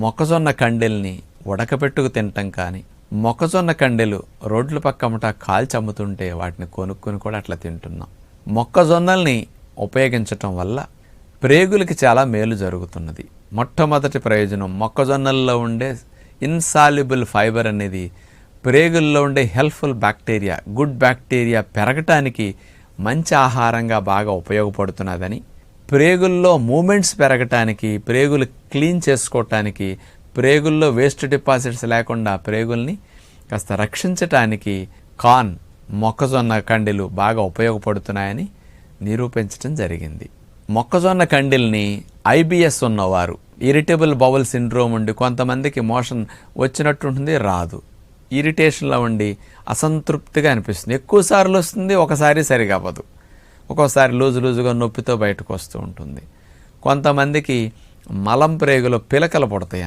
మొక్కజొన్న కండెల్ని ఉడకపెట్టుకు తినటం కానీ, మొక్కజొన్న కండెలు రోడ్ల పక్కమట కాల్చి అమ్ముతుంటే వాటిని కొనుక్కొని కూడా అట్లా తింటున్నాం. మొక్కజొన్నల్ని ఉపయోగించటం వల్ల ప్రేగులకి చాలా మేలు జరుగుతున్నది. మొట్టమొదటి ప్రయోజనం, మొక్కజొన్నల్లో ఉండే ఇన్సాల్యుబుల్ ఫైబర్ అనేది ప్రేగుల్లో ఉండే హెల్ప్ఫుల్ బ్యాక్టీరియా, గుడ్ బ్యాక్టీరియా పెరగటానికి మంచి ఆహారంగా బాగా ఉపయోగపడుతున్నదని, ప్రేగుల్లో మూమెంట్స్ పెరగటానికి, ప్రేగులు క్లీన్ చేసుకోవటానికి, ప్రేగుల్లో వేస్ట్ డిపాజిట్స్ లేకుండా ప్రేగుల్ని కాస్త రక్షించటానికి మొక్కజొన్న కండెలు బాగా ఉపయోగపడుతున్నాయని నిరూపించడం జరిగింది. మొక్కజొన్న కండెల్ని IBS ఉన్నవారు, ఇరిటబుల్ బౌల్ సిండ్రోమ్ ఉండి కొంతమందికి మోషన్ వచ్చినట్టుంటుంది, రాదు, ఇరిటేషన్లో ఉండి అసంతృప్తిగా అనిపిస్తుంది, ఎక్కువసార్లు వస్తుంది, ఒకసారి సరిగా అవ్వదు, ఒక్కోసారి లూజుగా నొప్పితో బయటకు వస్తూ ఉంటుంది. కొంతమందికి మలం ప్రేగులో పిలకలు పుడతాయి,